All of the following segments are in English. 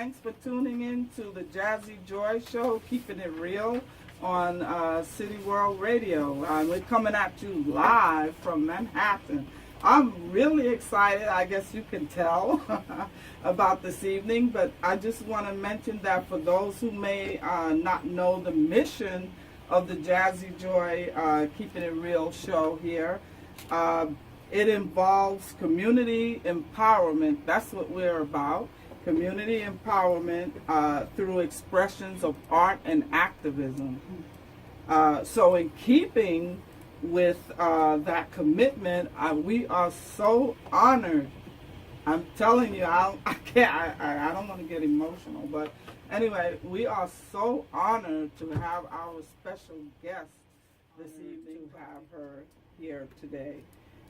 thanks for tuning in to the JAZZYJOY show, keeping it real on City World Radio. We're coming at you live from Manhattan. I'm really excited, I guess you can tell, about this evening, but I just want to mention that for those who may not know the mission of the JAZZYJOY Keeping It Real show here, it involves community empowerment. That's what we're about. Community empowerment through expressions of art and activism. So in keeping with that commitment, we are so honored. I'm telling you, I don't want to get emotional, but anyway, we are so honored to have our special guest this evening, to have her here today.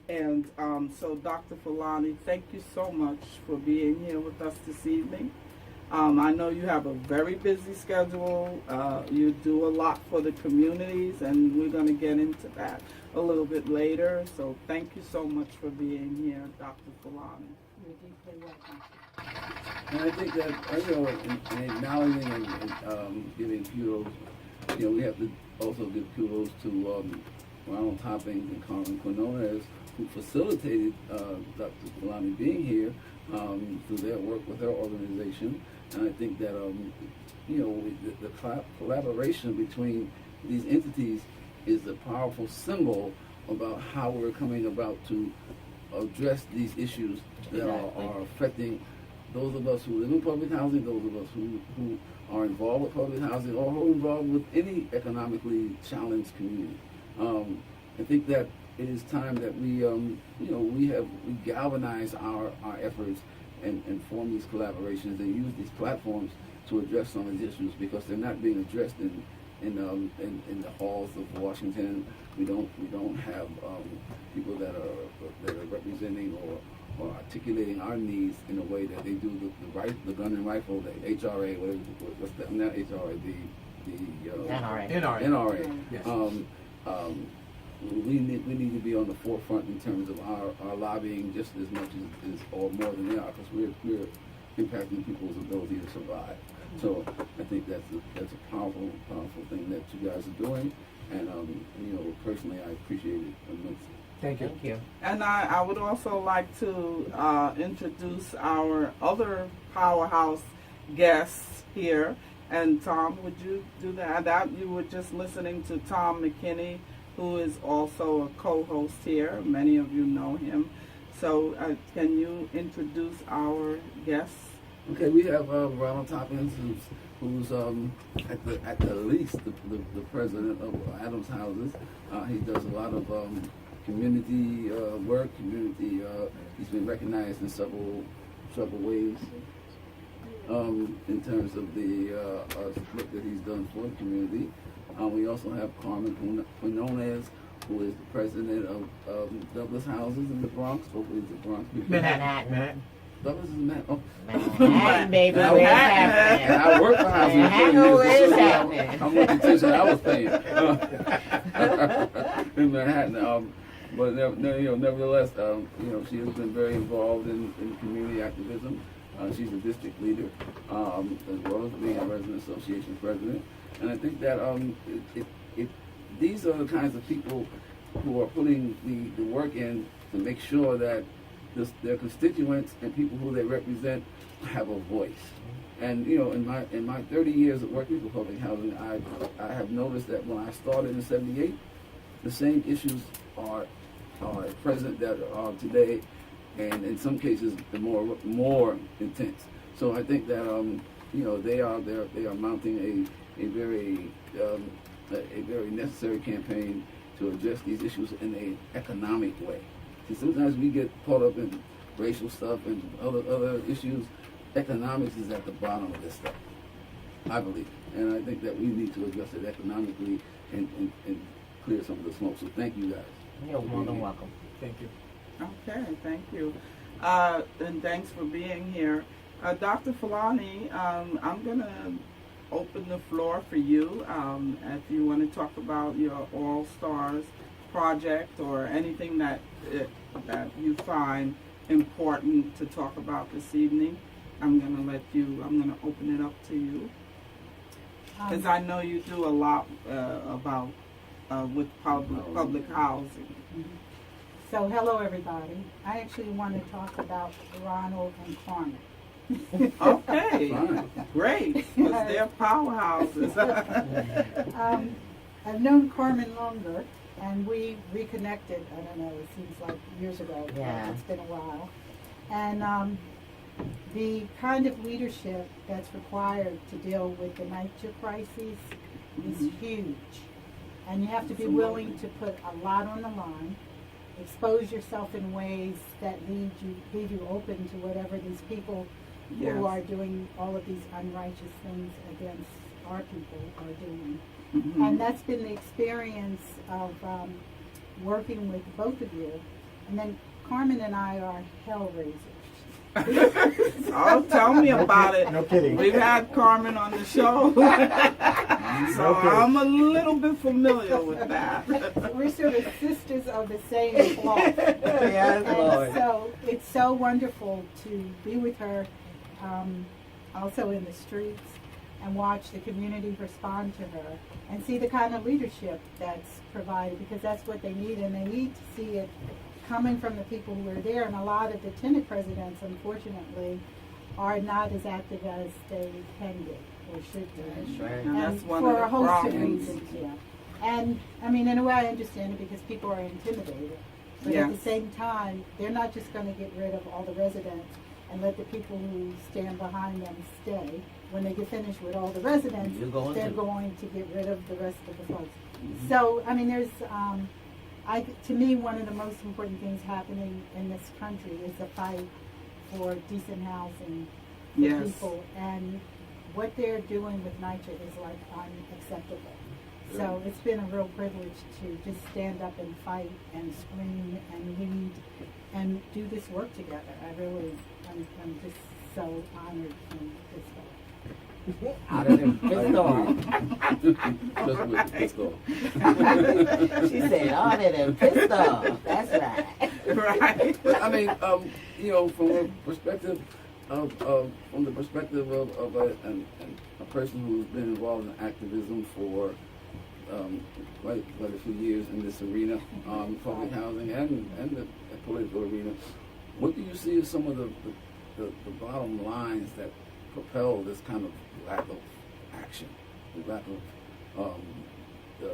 And so Dr. FULANI, thank you so much for being here with us this evening. I know you have a very busy schedule. You do a lot for the communities, and we're going to get into that a little bit later. So thank you so much for being here, Dr. FULANI. You're deeply welcome. And I think that, in acknowledging and giving kudos, we have to also give kudos to Ronald Toppings and CARMEN QUINONES, who facilitated Dr. FULANI being here through their work with their organization. And I think that, the collaboration between these entities is a powerful symbol about how we're coming about to address these issues that are affecting those of us who live in public housing, those of us who are involved with public housing, or who are involved with any economically challenged community. I think that it is time that we galvanize our efforts and form these collaborations and use these platforms to address some of these issues, because they're not being addressed in the halls of Washington. We don't have people that are representing or articulating our needs in a way that they do the gun and rifle, the HRA, what's that? Not HRA, the NRA. Yes. We need to be on the forefront in terms of our lobbying just as much as or more than they are, because we're impacting people's ability to survive. So I think that's a powerful thing that you guys are doing, and personally I appreciate it immensely. Thank you. And I would also like to introduce our other powerhouse guests here. And Tom, would you do that? You were just listening to Tom McKinney, who is also a co-host here. Many of you know him. So can you introduce our guests? Okay, we have Ronald Toppings, who's at the least the president of Adams Houses. He does a lot of community work. He's been recognized in several ways in terms of the work that he's done for the community. We also have CARMEN QUINONES, who is the president of Douglas Houses in the Bronx. Hopefully it's the Bronx. Manhattan. Douglas is Manhattan. Manhattan, baby. Where's happening? And I work for housing. Where's happening? How much attention I was paying in Manhattan. But nevertheless, she has been very involved in community activism. She's a district leader, as well as being a resident association president. And I think that these are the kinds of people who are putting the work in to make sure that their constituents and people who they represent have a voice. And in my 30 years of working for public housing, I have noticed that when I started in '78, the same issues are present that are today, and in some cases the more intense. So I think that they are mounting a very necessary campaign to address these issues in an economic way. See, sometimes we get caught up in racial stuff and other issues. Economics is at the bottom of this stuff, I believe, and I think that we need to address it economically and clear some of the smoke. So thank you guys. You're more than welcome. Thank you. Okay, thank you. And thanks for being here. Dr. FULANI, I'm going to open the floor for you. If you want to talk about your All Stars project or anything that you find important to talk about this evening, I'm going to open it up to you. Because I know you do a lot about with public housing. So hello everybody. I actually want to talk about RONALD and CARMEN. Okay, great, because they're powerhouses. I've known CARMEN longer, and we reconnected, I don't know, it seems like years ago. Yeah. It's been a while. And the kind of leadership that's required to deal with the NYCHA crisis is huge. And you have to be willing to put a lot on the line, expose yourself in ways that leave you open to whatever these people who are doing all of these unrighteous things against our people are doing. And that's been the experience of working with both of you. And then Carmen and I are hell raisers. Oh, tell me about it. No kidding. We've had Carmen on the show, so I'm a little bit familiar with that. We're sort of sisters of the same cloth. Yes, Lord. And so it's so wonderful to be with her, also in the streets, and watch the community respond to her and see the kind of leadership that's provided, because that's what they need, and they need to see it coming from the people who are there. And a lot of the tenant presidents, unfortunately, are not as active as they can be or should be. That's right. And And that's one for of the a host problems. of reasons, yeah. And I mean, in a way, I understand it because people are intimidated. But at the same time, they're not just going to get rid of all the residents and let the people who stand behind them stay. When they get finished with all the residents, they're going to get rid of the rest of the folks. So, I mean, there's, to me, one of the most important things happening in this country is the fight for decent housing for people. And what they're doing with NYCHA is like unacceptable. So it's been a real privilege to just stand up and fight and scream and lead and do this work together. I'm just so honored and pissed off. Out of them pistol. Just with the pistol. She said, out of them pistol. That's right. Right. I mean, you know, from a perspective from the perspective of a person who's been involved in activism for quite a few years in this arena, public housing and the political arena, what do you see as some of the bottom lines that propel this kind of lack of action, the lack of the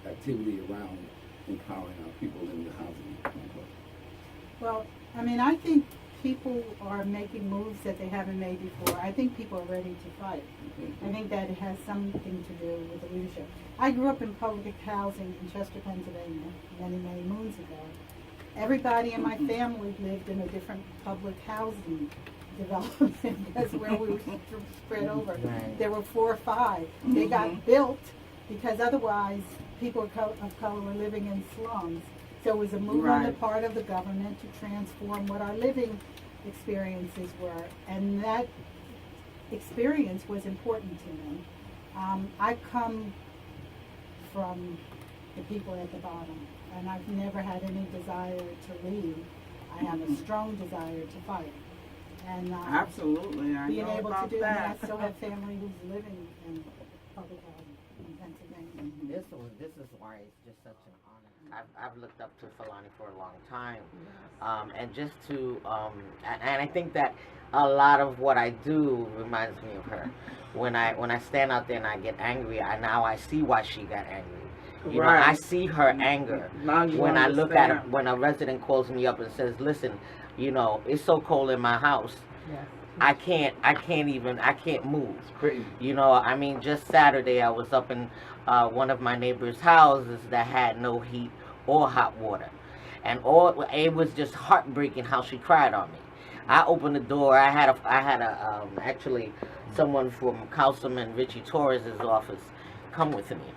activity around empowering our people in the housing complex? Well, I mean, I think people are making moves that they haven't made before. I think people are ready to fight. I think that it has something to do with the leadership. I grew up in public housing in Chester, Pennsylvania, many, many moons ago. Everybody in my family lived in a different public housing development. That's where we were spread over. Right. There were 4 or 5. They got built because otherwise people of color were living in slums. So it was a move on the part of the government to transform what our living experiences were. And that experience was important to me. I come from the people at the bottom, and I've never had any desire to lead. I have a strong desire to fight. And Absolutely, I being know able about to do that. that. I still have family who's living in public housing in Pennsylvania. This is why it's just such an honor. I've looked up to FULANI for a long time, and just to and I think that a lot of what I do reminds me of her. When I stand out there and I get angry, I see why she got angry. You know, I see her anger when I look at her, when a resident calls me up and says, "Listen, you know, it's so cold in my house. I can't move." It's crazy. You know, I mean, just Saturday I was up in one of my neighbor's houses that had no heat or hot water, and it was just heartbreaking how she cried on me. I opened the door. I had actually someone from Councilman Richie Torres' office come with me,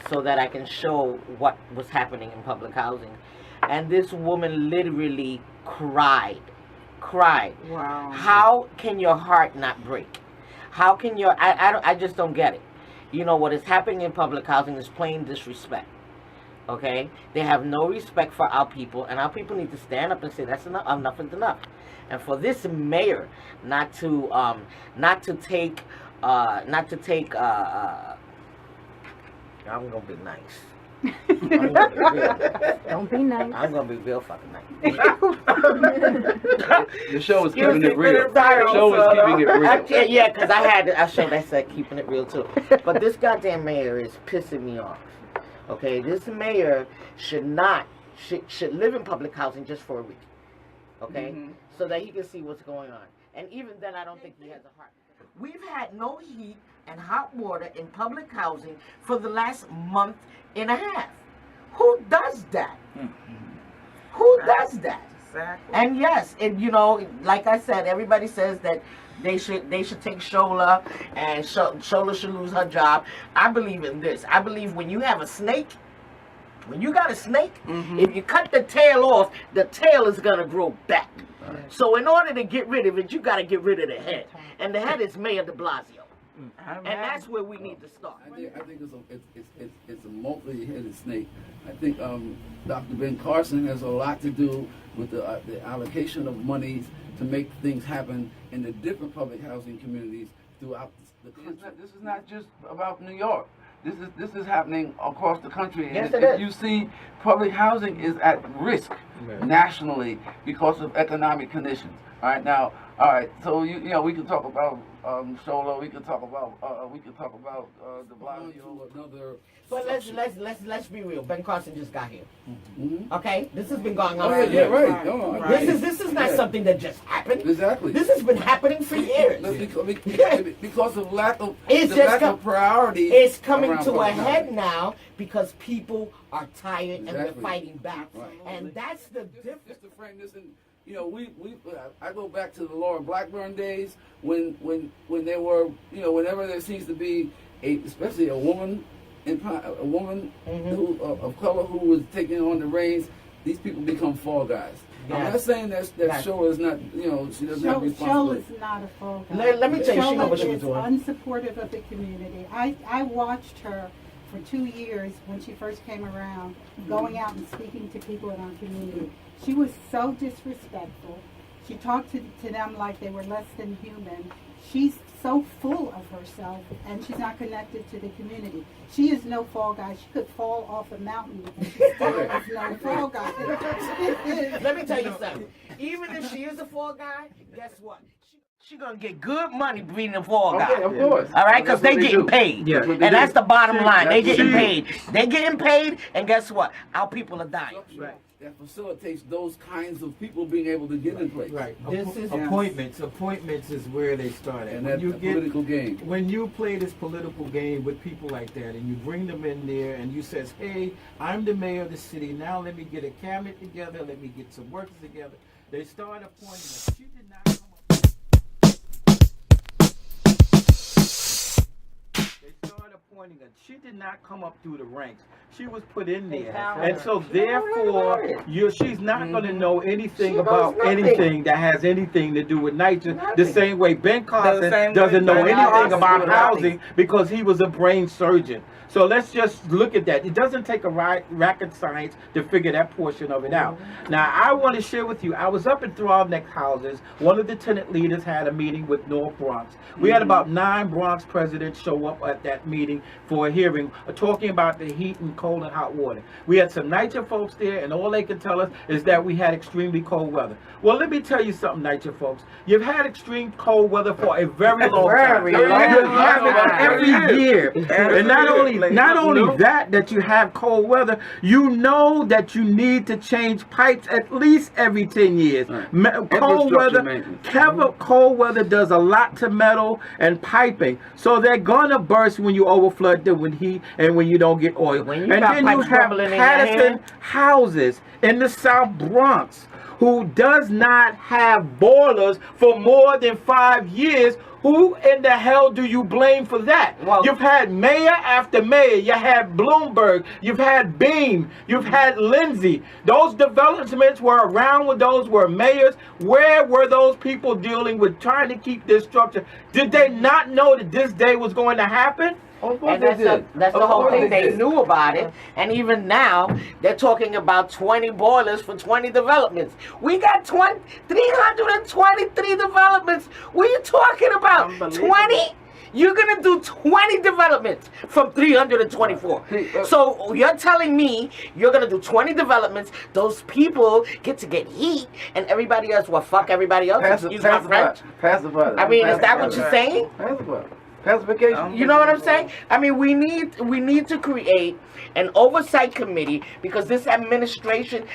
so that I can show what was happening in public housing, and this woman literally cried. Wow. How can your heart not break? How can I just don't get it. You know, what is happening in public housing is plain disrespect. Okay, they have no respect for our people, and our people need to stand up and say that's enough. Enough is enough. And for this mayor not to take. I'm gonna be nice. Don't be nice. I'm gonna be real fucking nice. The show is keeping it real. Sorry, The show is keeping it real. Yeah, because I had a show that said keeping it real too. But this goddamn mayor is pissing me off. Okay, this mayor should live in public housing just for a week. Okay, so that he can see what's going on. And even then, I don't think he has a heart. We've had no heat and hot water in public housing for the last month and a half. Who does that? Who does that? Exactly. And yes, and you know, like I said, everybody says that they should take Shola, and Shola should lose her job. I believe in this. I believe when you have a snake, when you got a snake, if you cut the tail off, the tail is gonna grow back. So in order to get rid of it, you got to get rid of the head, and the head is Mayor De Blasio, and that's where we need to start. I think it's a multi-headed snake. I think Dr. Ben Carson has a lot to do with the allocation of monies to make things happen in the different public housing communities throughout the country. This is not just about New York. This is happening across the country. Yes, and it is. You see, public housing is at risk nationally because of economic conditions. All right, now, so you know, we can talk about Shola, we can talk about De Blasio, another. But let's be real. Ben Carson just got here. Okay, this has been going on for Yeah, years. right. No, This is not something that just happened. Exactly. This has been happening for years. Because of lack of priority. It's coming around to a public head housing. now because people are tired and we're Exactly. fighting back. Right. And that's the difference. Just to frame this in, you know, I go back to the Laura Blackburn days when there were, you know, whenever there seems to be especially a woman who of color who was taking on the reins, these people become fall guys. I'm not saying that Shola is not, you know, she doesn't have responsibility. Shola is not a fall guy. Let me tell you, she knows what she was Shola doing. is unsupportive of the community. I watched her for 2 years when she first came around, going out and speaking to people in our community. She was so disrespectful. She talked to them like they were less than human. She's so full of herself, and she's not connected to the community. She is no fall guy. She could fall off a mountain, and she still is no fall guy. Let me tell you something. Even if she is a fall guy, guess what? She's gonna get good money being a fall guy. Okay, of course. All right, because they're getting paid. Yeah. And that's the bottom line. They're getting paid. They're getting paid, and guess what? Our people are dying. Right. That facilitates those kinds of people being able to get in place. Right. This is- Appointments. Appointments is where they start at. And When that's you a get- political game. When you play this political game with people like that, and you bring them in there, and you says, "Hey, I'm the mayor of the city. Now let me get a cabinet together. Let me get some workers together." They start appointing us. She did not come up. They started appointing her. She did not come up through the ranks. She was put in there, and so therefore, she's not going to know anything about anything that has anything to do with NYCHA. The same way Ben Carson doesn't know anything about housing because he was a brain surgeon. So let's just look at that. It doesn't take a rocket science to figure that portion of it out. Now, I want to share with you, I was up at Throbneck Houses. One of the tenant leaders had a meeting with North Bronx. We had about 9 Bronx presidents show up at that meeting for a hearing, talking about the heat and cold and hot water. We had some NYCHA folks there, and all they could tell us is that we had extremely cold weather. Well, let me tell you something, NYCHA folks. You've had extreme cold weather for a very long time. You have it every year. And not only that you have cold weather, you know that you need to change pipes at least every 10 years. Cold weather does a lot to metal and piping, so they're gonna burst when you overflood them with heat and when you don't get oil. When you And got then you pipes have rumbling in your Patterson hand. houses in the South Bronx who does not have boilers for more than 5 years. Who in the hell do you blame for that? Well, You've had mayor after mayor. You had Bloomberg. You've had Beam. You've had Lindsay. Those developments were around when those were mayors. Where were those people dealing with trying to keep this structure? Did they not know that this day was going to happen? Of course And they did. that's Of the whole course thing. They did. knew about it. And even now, they're talking about 20 boilers for 20 developments. We got 323 developments. What are you talking about? Unbelievable. 20? You're going to do 20 developments from 324. So you're telling me you're going to do 20 developments. Those people get to get heat, and everybody else, well, fuck everybody else. Excuse my French. Pacify. I mean, is that what you're saying? Pacify. Pacification. You know what I'm saying? I mean, we need to create an oversight committee because this administration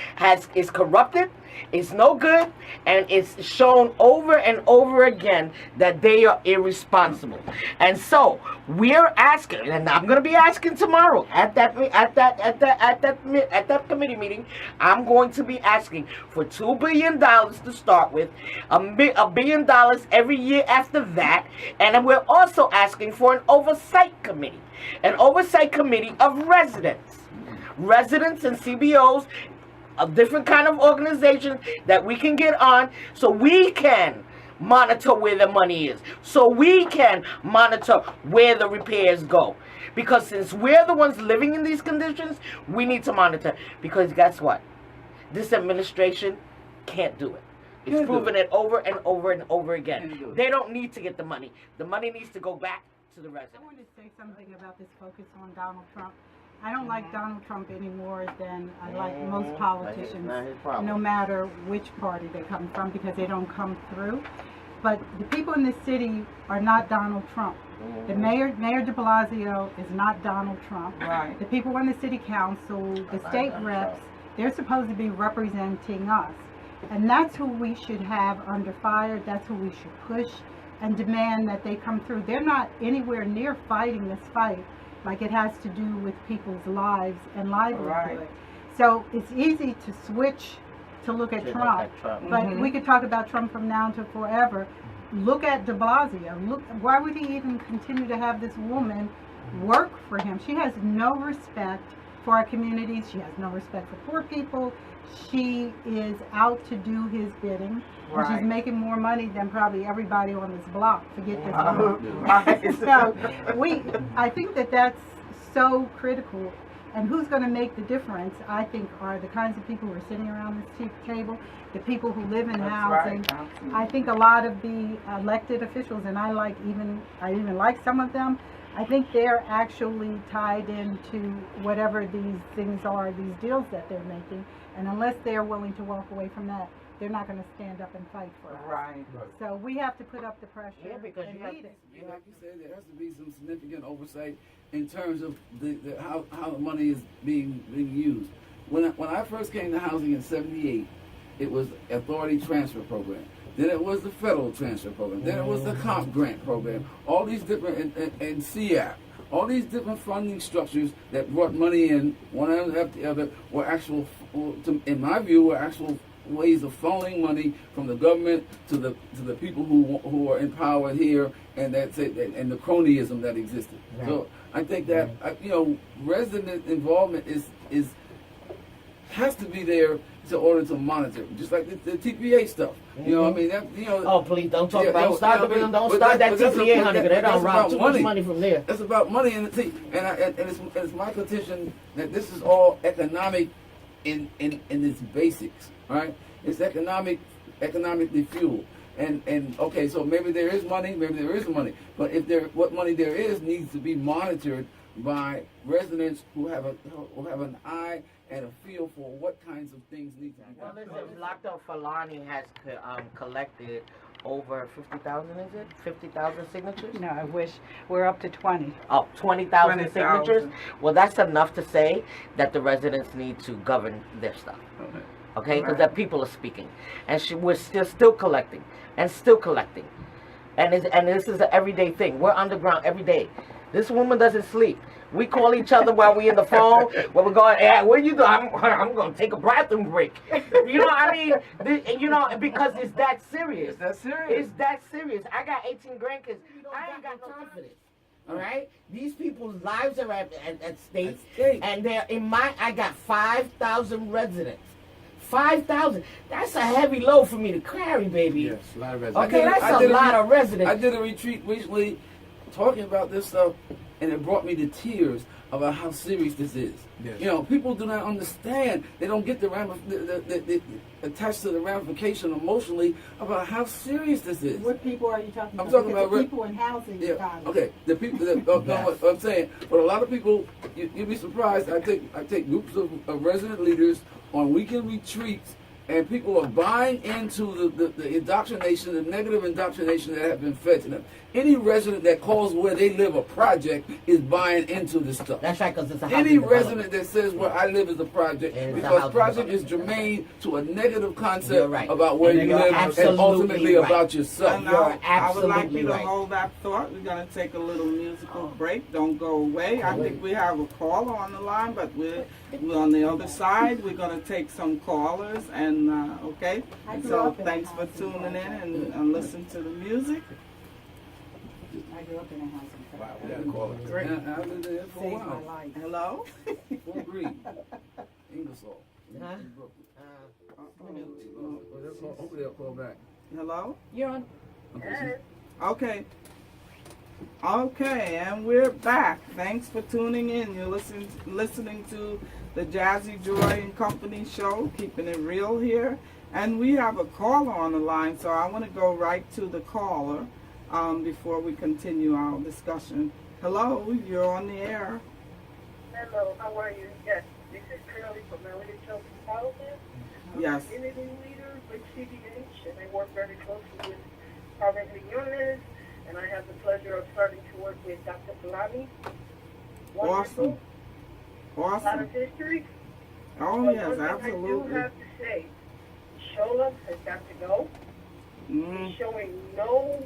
is corrupted. It's no good, and it's shown over and over again that they are irresponsible. And so we're asking, and I'm going to be asking tomorrow at that committee meeting. I'm going to be asking for $2 billion to start with, $1 billion every year after that, and we're also asking for an oversight committee of residents and CBOs. Of different kind of organizations that we can get on so we can monitor where the money is, so we can monitor where the repairs go. Because since we're the ones living in these conditions, we need to monitor. Because guess what? This administration can't do it. It's proven it over and over and over again. They don't need to get the money. The money needs to go back to the residents. I want to say something about this focus on Donald Trump. I don't like Donald Trump any more than I like most politicians, no matter which party they come from, because they don't come through. But the people in this city are not Donald Trump. The Mayor de Blasio is not Donald Trump. Right. The people on the city council, the state reps, they're supposed to be representing us. And that's who we should have under fire. That's who we should push and demand that they come through. They're not anywhere near fighting this fight like it has to do with people's lives and livelihood. Right. So it's easy to switch to look at Trump, but we could talk about Trump from now to forever. Look at de Blasio. Look, why would he even continue to have this woman work for him? She has no respect for our communities. She has no respect for poor people. She is out to do his bidding. And she's making more money than probably everybody on this block. Forget this one. So I think that that's so critical. And who's going to make the difference, I think, are the kinds of people who are sitting around this table, the people who live in housing. Right. I think a lot of the elected officials, and I even like some of them, I think they're actually tied into whatever these things are, these deals that they're making. And unless they're willing to walk away from that, they're not going to stand up and fight for us. Right. So we have to put up the pressure because and lead it. Like you said, there has to be some significant oversight in terms of how the money is being used. When I first came to housing in '78, it was Authority Transfer Program. Then it was the Federal Transfer Program. Then it was the Comp Grant Program. All these different and CAP. All these different funding structures that brought money in, one after the other, were actual, in my view, were actual ways of funneling money from the government to the people who are in power here, and that's it, and the cronyism that existed. Right. So I think that resident involvement has to be there in order to monitor, just like the TPA stuff. You know, I mean, that, Oh, please don't talk about. Don't start that TPA, honey, because they don't rob too much money from there. It's about money, and it's my contention that this is all economic in its basics. Right? It's economically fueled. And okay, so maybe there is money, maybe there isn't money. But what money there is needs to be monitored by residents who have an eye and a feel for what kinds of things need to be done. Well, listen, Dr. FULANI has collected over 50,000, is it? 50,000 signatures? No, I wish. We're up to 20. Oh, 20,000 signatures? Well, that's enough to say that the residents need to govern their stuff. Okay? Because the people are speaking. And we're still collecting. And still collecting. And this is an everyday thing. We're underground every day. This woman doesn't sleep. We call each other while we're in the phone. When we're going, hey, what are you doing? I'm going to take a bathroom break. You know what I mean? Because it's that serious. It's that serious. It's that serious. I got 18 grandkids. I ain't got no time for this. All right? These people's lives are at stake. And they're I got 5,000 residents. 5,000. That's a heavy load for me to carry, baby. Yes, a lot of residents. Okay, that's a lot of residents. I did a retreat recently talking about this stuff, and it brought me to tears about how serious this is. Yes. You know, people do not understand. They don't get the attached to the ramification emotionally about how serious this is. What people are you talking about? I'm talking Because about the people in housing. Yeah. got it. Okay. The people that know what I'm saying, but a lot of people, you'd be surprised. I take groups of resident leaders on weekend retreats, and people are buying into the indoctrination, the negative indoctrination that have been fed to them. Any resident that calls where they live a project is buying into this stuff. That's right, because it's a housing Any development. resident that says where I live is a project, It's a because housing project is development. germane to a negative concept You're right. about where And you you're live and absolutely ultimately right. about yourself. And You're I would like absolutely you to right. hold that thought. We're going to take a little musical break. Don't go away. I think we have a caller on the line, but we're on the other side. We're going to take some callers, and okay. I grew So up in a thanks for housing tuning in project. and listen to the music. I grew up in a housing Wow, project. we got a caller. Great. And I lived there for a Saved my while. life. Hello. Fort Greene, Ingersoll. Huh? Hopefully they'll call back. Hello. You're on. Okay. Okay, and we're back. Thanks for tuning in. You're listening to the Jazzy Joy and Company show, keeping it real here. And we have a caller on the line, so I want to go right to the caller before we continue our discussion. Hello, you're on the air. Hello, how are you? Yes, this is Curly from Melody Children's Psychologist. Yes. I'm a community leader with CBH, and I work very closely with CARMEN and I have the pleasure of starting to work with Dr. FULANI. Awesome. A lot Awesome. of history. Oh, But yes, one thing I do absolutely. have to say, Shola has got to go. Mm, He's showing no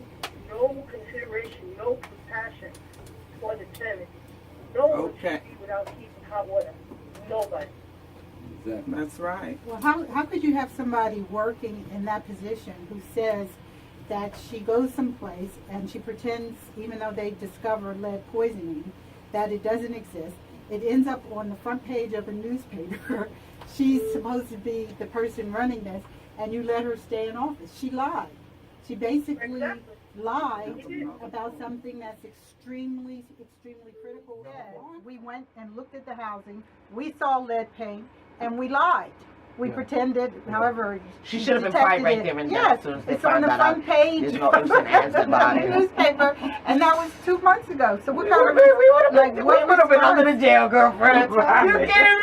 consideration, no compassion for the tenants. No one Okay. should be without heat and hot water. Nobody. Exactly. that's right. Well, how could you have somebody working in that position who says that she goes someplace and she pretends, even though they discover lead poisoning, that it doesn't exist? It ends up on the front page of a newspaper. She's supposed to be the person running this, and you let her stay in office. She lied. She basically Exactly. lied about something that's extremely critical. We went and looked at the housing. We saw lead paint, and we lied. We pretended, however, She should have been quiet right there and then yes, as soon as they it's on found the that front out, page there's no ifs and ands about of it. the newspaper, and that was 2 months ago. So what kind of We would have like, been, what been under response? the jail, girlfriend. You kidding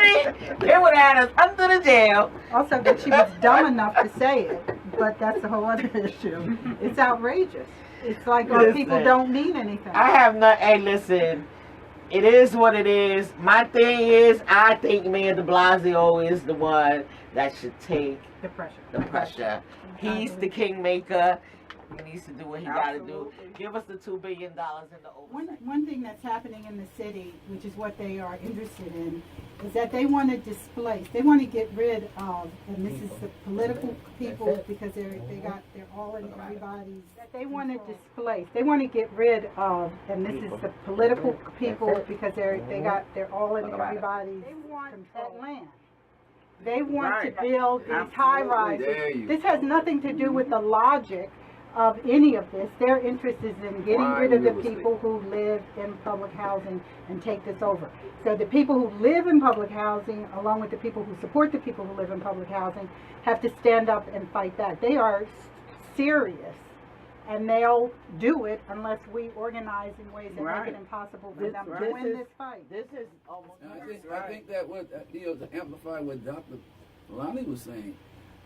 me? They would have had us under the jail. Also, that she was dumb enough to say it, but that's a whole other issue. It's outrageous. It's like our people Listen, don't mean anything. I have not. Hey, listen. It is what it is. My thing is, I think Mayor de Blasio is the one that should take the pressure. the pressure. He's the kingmaker. He needs to do what he got to do. Absolutely. Give us the $2 billion in the oversight. One thing that's happening in the city, which is what they are interested in, is that they want to displace. They want to get rid of, and this is the political people because they're all in everybody's. That they want to displace. They want to get rid of, and this is the political people because they're all in everybody's. They want that land. They want Right. to build these Absolutely. high rises. There you This has nothing to do with the logic of any of this. Their interest is in getting rid of the Prime real people who live in public housing and take this over. So the people who live in public housing, along with the people who support the people who live in public housing, have to stand up and fight back. They are serious, and they'll do it unless we organize in ways that Right. make it impossible for This- them this to win is- this fight. This is almost. And I think that what to amplify what Dr. Lonnie was saying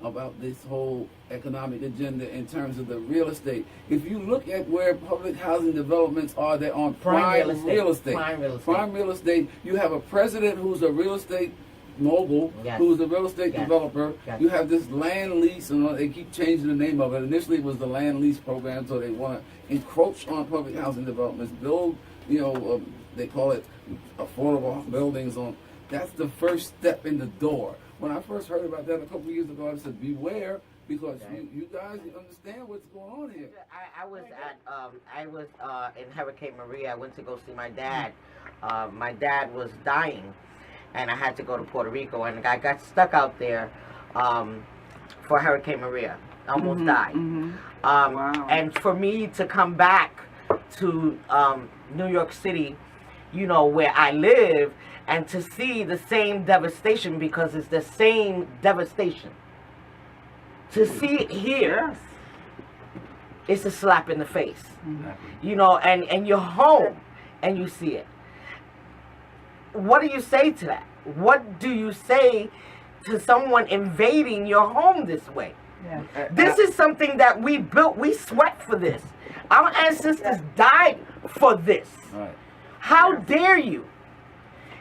about this whole economic agenda in terms of the real estate. If you look at where public housing developments are, they're on prime real estate. Prime real estate. Prime real estate. You have a president who's a real estate mogul, Yes. who's a real estate Yes. developer. Yes. You have this land lease, and they keep changing the name of it. Initially, it was the land lease program, so they want to encroach on public housing developments, build, they call it affordable buildings on. That's the first step in the door. When I first heard about that a couple of years ago, I said, beware, because you guys understand what's going on here. I was in Hurricane Maria. I went to go see my dad. My dad was dying, and I had to go to Puerto Rico, and I got stuck out there for Hurricane Maria. I almost died. Wow. And for me to come back to New York City you know, where I live, and to see the same devastation, because it's the same devastation. To see it here, it's a slap in the face. You know, and you're home and you see it. What do you say to that? What do you say to someone invading your home this way? Yeah. This is something that we built. We sweat for this. Our ancestors died for this. Right. How dare you?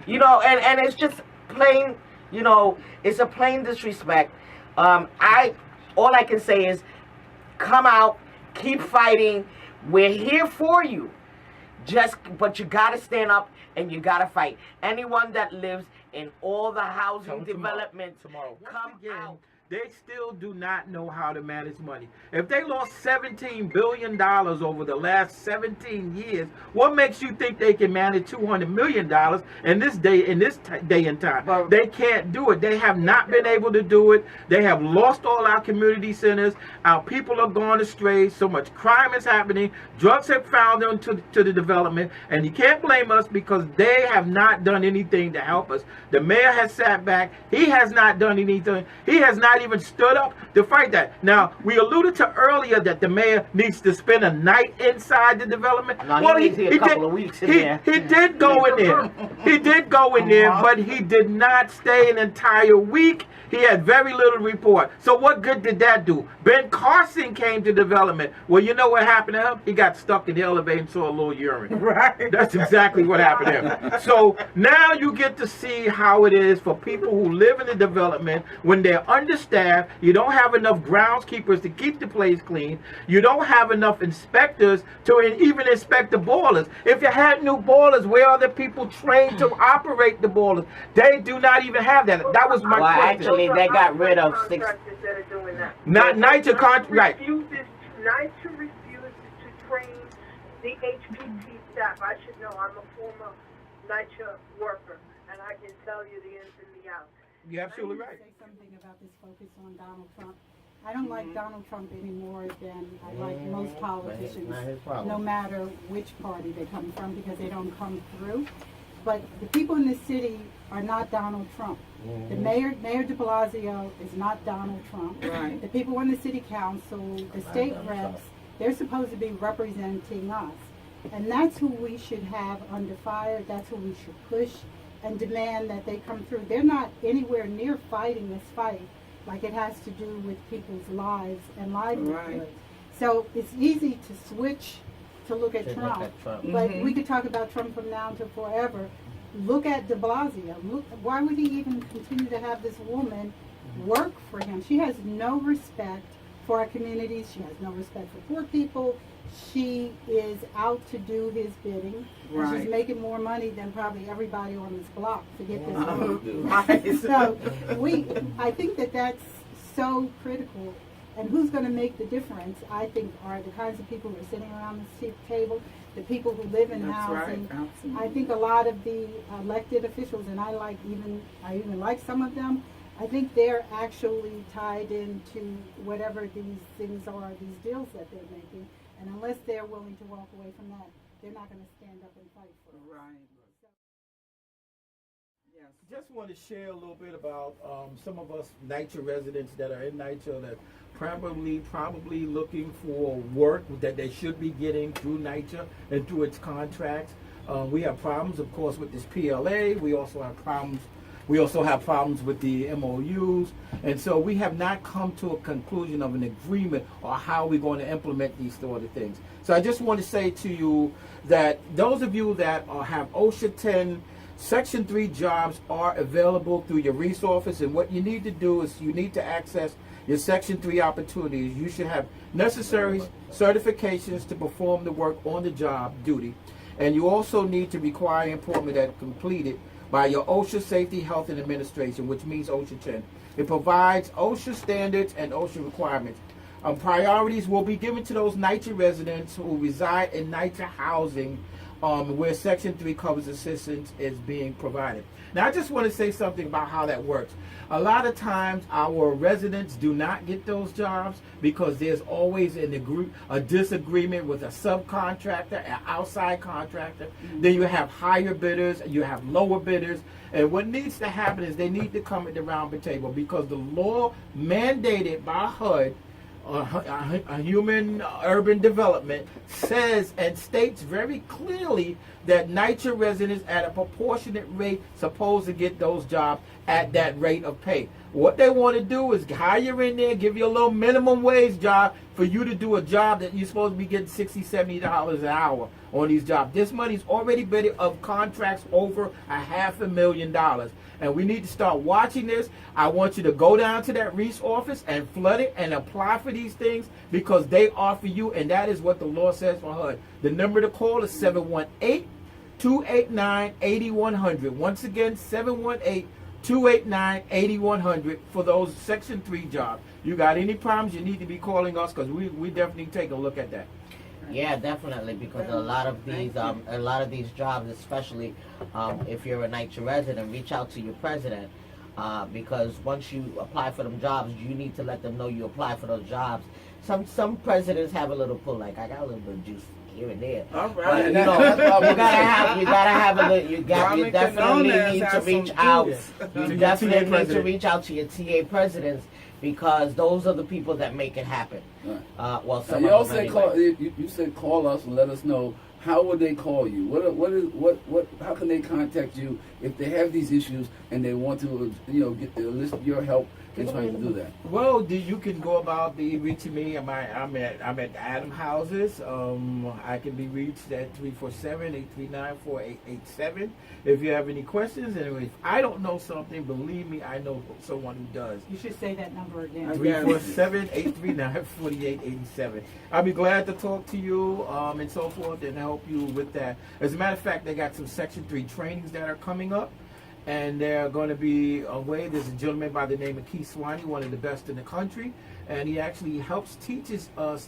You know, and it's just plain, you know, it's a plain disrespect. All I can say is come out, keep fighting. We're here for you. But you gotta stand up and you gotta fight. Anyone that lives in all the housing development, come out. They still do not know how to manage money. If they lost $17 billion over the last 17 years, what makes you think they can manage $200 million in this day and time? They can't do it. They have not been able to do it. They have lost all our community centers. Our people are gone astray. So much crime is happening. Drugs have found them to the development, and you can't blame us because they have not done anything to help us. The mayor has sat back. He has not done anything. He has not even stood up to fight that. Now, we alluded to earlier that the mayor needs to spend a night inside the development. No, well, he did a couple of weeks in there. He did go in there. He did go in there, but he did not stay an entire week. He had very little report. So what good did that do? Ben Carson came to development. Well, you know what happened to him? He got stuck in the elevator and saw a little urine. Right. That's exactly what happened to him. So now you get to see how it is for people who live in the development when they're understaffed. You don't have enough groundskeepers to keep the place clean. You don't have enough inspectors to even inspect the boilers. If you had new boilers, where are the people trained to operate the boilers? They do not even have that. That was my question. Actually, they got rid of 6. Not NYCHA contract. Right. NYCHA refuses to train the HPT staff. I should know. I'm a former NYCHA worker, and I can tell you the ins and the outs. You're absolutely right. Say something about this focus on Donald Trump. I don't like Donald Trump any more than I like most politicians, no matter which party they come from, because they don't come through. But the people in this city are not Donald Trump. The Mayor de Blasio is not Donald Trump. Right. The people on the city council, the state reps, they're supposed to be representing us. And that's who we should have under fire. That's who we should push and demand that they come through. They're not anywhere near fighting this fight like it has to do with people's lives and livelihoods. Right. So it's easy to switch to look at Trump. But we could talk about Trump from now to forever. Look at de Blasio. Why would he even continue to have this woman work for him? She has no respect for our communities. She has no respect for poor people. She is out to do his bidding. Right. And she's making more money than probably everybody on this block. Forget this woman. So I think that that's so critical. And who's going to make the difference, I think, are the kinds of people who are sitting around this table, the people who live in housing. Right. I think a lot of the elected officials, and I even like some of them, I think they're actually tied into whatever these things are, these deals that they're making. And unless they're willing to walk away from that, they're not going to stand up and fight for it. Right. Yes. Just want to share a little bit about some of us NYCHA residents that are in NYCHA that probably looking for work that they should be getting through NYCHA and through its contracts. We have problems, of course, with this PLA. We also have problems with the MOUs, and so we have not come to a conclusion of an agreement or how we're going to implement these sort of things. So I just want to say to you that those of you that have OSHA 10 Section 3 jobs are available through your resources, and what you need to do is you need to access your Section 3 opportunities. You should have necessary certifications to perform the work on the job duty, and you also need to require employment that completed by your OSHA Safety, Health, and Administration, which means OSHA 10. It provides OSHA standards and OSHA requirements. Priorities will be given to those NYCHA residents who reside in NYCHA housing where Section 3 covers assistance is being provided. Now, I just want to say something about how that works. A lot of times, our residents do not get those jobs because there's always a disagreement with a subcontractor, an outside contractor. Then you have higher bidders, you have lower bidders. And what needs to happen is they need to come at the round table because the law mandated by HUD, Human Urban Development, says and states very clearly that NYCHA residents at a proportionate rate supposed to get those jobs at that rate of pay. What they want to do is hire in there, give you a little minimum wage job for you to do a job that you're supposed to be getting $60, $70 an hour on these jobs. This money's already been of contracts over $500,000. And we need to start watching this. I want you to go down to that Reese office and flood it and apply for these things because they are for you, and that is what the law says for HUD. The number to call is 718-289-8100. Once again, 718-289-8100 for those Section 3 jobs. You got any problems, you need to be calling us because we definitely take a look at that. Yeah, definitely, because a lot of these jobs, especially if you're a NYCHA resident, reach out to your president because once you apply for them jobs, you need to let them know you apply for those jobs. Some presidents have a little pull, like I got a little bit of juice here and there. All right. But, you definitely need to reach out. You definitely need to reach out to your TA presidents because those are the people that make it happen. Right. Well, some you of also them said anyway. you said call us and let us know. How would they call you? How can they contact you if they have these issues and they want to, enlist your help in trying to do that? Well, you can go about reaching me. I'm at Adam Houses. I can be reached at 347-839-4887. If you have any questions, and if I don't know something, believe me, I know someone who does. You should say that number again. 347-839-4887. I'll be glad to talk to you and so forth and help you with that. As a matter of fact, they got some Section 3 trainings that are coming up. And they're going to be away. There's a gentleman by the name of FULANI, one of the best in the country, and he actually teaches us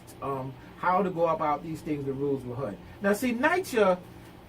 how to go about these things, the rules with HUD. Now, see, NYCHA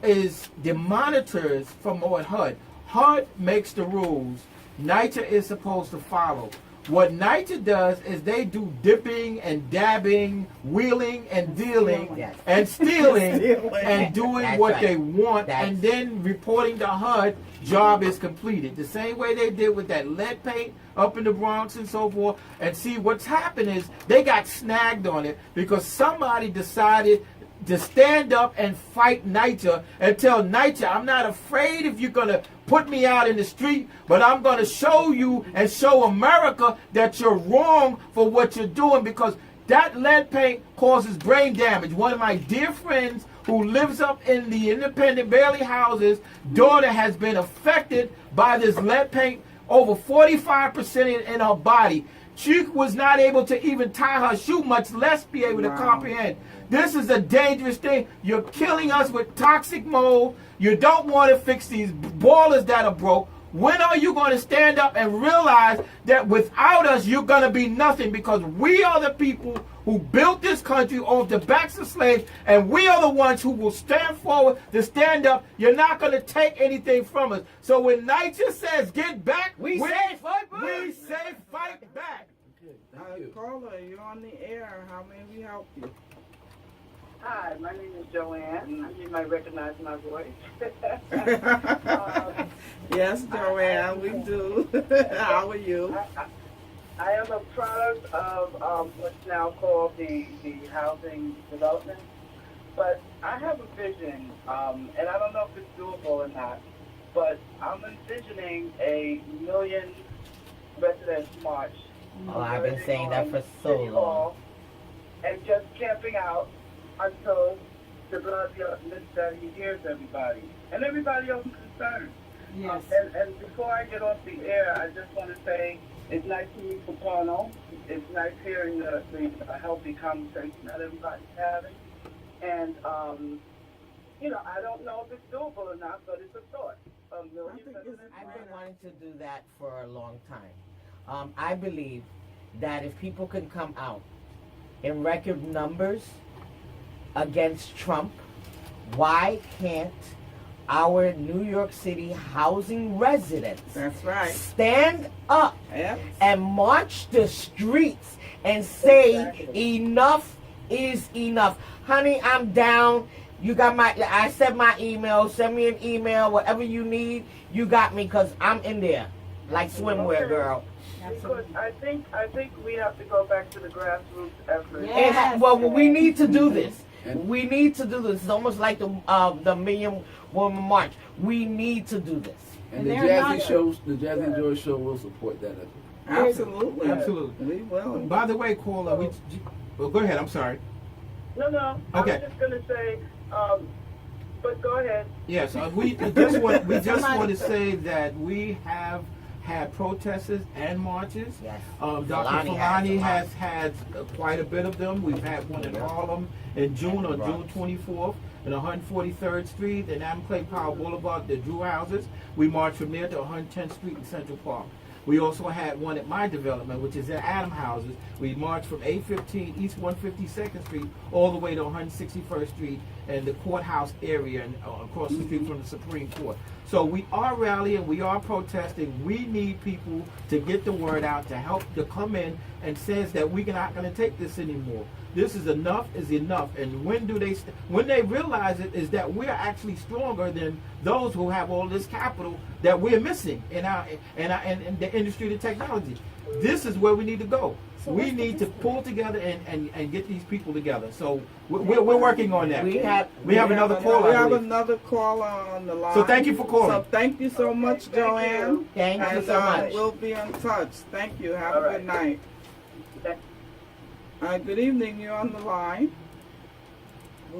is the monitors from what HUD. HUD makes the rules. NYCHA is supposed to follow. What NYCHA does is they do dipping and dabbing, wheeling and dealing, and stealing and doing what they want, and then reporting to HUD, job is completed. The same way they did with that lead paint up in the Bronx and so forth. And see, what's happened is they got snagged on it because somebody decided to stand up and fight NYCHA and tell NYCHA, I'm not afraid if you're going to put me out in the street, but I'm going to show you and show America that you're wrong for what you're doing because that lead paint causes brain damage. One of my dear friends who lives up in the independent Bailey houses, daughter has been affected by this lead paint, over 45% in her body. She was not able to even tie her shoe, much less be able to comprehend. This is a dangerous thing. You're killing us with toxic mold. You don't want to fix these boilers that are broke. When are you going to stand up and realize that without us, you're going to be nothing because we are the people who built this country off the backs of slaves, and we are the ones who will stand forward to stand up. You're not going to take anything from us. So when NYCHA says get back, we say fight back. We say fight back. Caller, you're on the air. How may we help you? Hi, my name is Joanne. You might recognize my voice. Yes, Joanne, we do. How are you? I am a product of what's now called the housing development. But I have a vision, and I don't know if it's doable or not, but I'm envisioning a million residents march. Oh, I've been saying that for so long. And just camping out until the blood that he hears everybody and everybody else concerned. Yes. And before I get off the air, I just want to say it's nice to meet Paterno. It's nice hearing the healthy conversation that everybody's having. And, I don't know if it's doable or not, but it's a thought. I've been wanting to do that for a long time. I believe that if people can come out in record numbers against Trump, why can't our New York City housing residents That's right. stand up Yep. and march the streets and say enough is enough? Honey, I'm down. You got I sent my email. Send me an email, whatever you need. You got me, because I'm in there like swimwear, girl. Because I think we have to go back to the grassroots effort. Yes. Well, we need to do this. We need to do this. It's almost like the Million Woman March. We need to do this. And the they're not- Jazzy shows, the Jazzy Joy show will support that effort. Absolutely. Absolutely. We will. By the way, caller, well, go ahead. I'm sorry. No. Okay. I was just gonna say, but go ahead. Yes, we just want to say that we have had protesters and marches. Yes. Dr. Fulani Fulani has has had quite a bit of them. We've had one in Harlem in June, on June 24th, in 143rd Street and Adam Clay Powell Boulevard, the Drew Houses. We marched from there to 110th Street in Central Park. We also had one at my development, which is at Adam Houses. We marched from 815 East 152nd Street all the way to 161st Street and the courthouse area and across the street from the Supreme Court. So we are rallying, we are protesting. We need people to get the word out, to help to come in and says that we're not going to take this anymore. This is enough, and when they realize it is that we're actually stronger than those who have all this capital that we're missing in the industry of technology. This is where we need to go. So we need to pull together and get these people together. So we're working on that. We have another caller. We have another caller on the line. So thank you for calling. So thank you so much, Joanne. Thank you And so much. we'll be in touch. Thank you. Have All a right. good night. Good evening. You're on the line.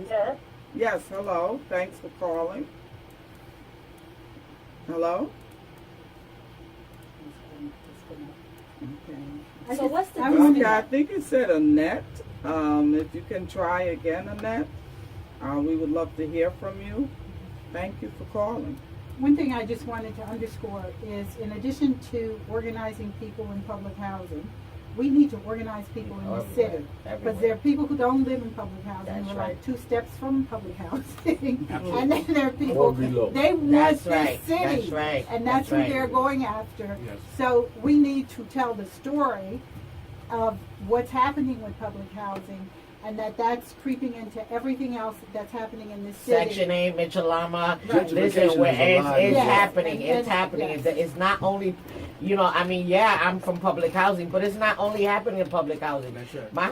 Yes. Yes, hello. Thanks for calling. Hello? Okay. So what's the Okay, I think it said Annette. If you can try again, Annette, we would love to hear from you. Thank you for calling. One thing I just wanted to underscore is, in addition to organizing people in public housing, we need to organize people in the city. Because there are people who don't live in public housing. That's We're right. like 2 steps from public housing. Absolutely. And then there are people, Or below. they want That's this right. city. That's right. And that's That's right. who they're going after. Yes. So we need to tell the story of what's happening with public housing, and that's creeping into everything else that's happening in this city. Section 8, Mitchell-Lama. Right. Listen, Gentrification is it's alive. Yes. happening. And- It's happening. yes. It's not only, I mean, yeah, I'm from public housing, but it's not only happening in public housing. That's right.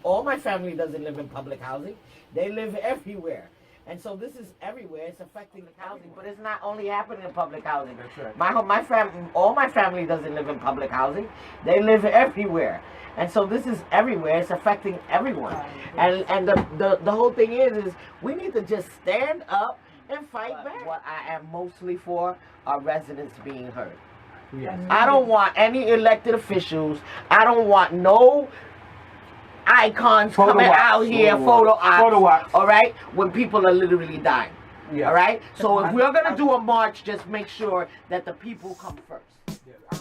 All my family doesn't live in public housing. They live everywhere. And so this is everywhere. It's affecting the housing, but it's not only happening in public housing. That's right. All my family doesn't live in public housing. They live everywhere. And so this is everywhere. It's affecting everyone. And the whole thing is we need to just stand up and fight back. What I am mostly for are residents being heard. Yes. I don't want any elected officials. I don't want no icons Photo coming ops. out here, Photo ops. all right, when people are literally dying. Yes. All right? So if we're going to do a march, just make sure that the people come first. Yes.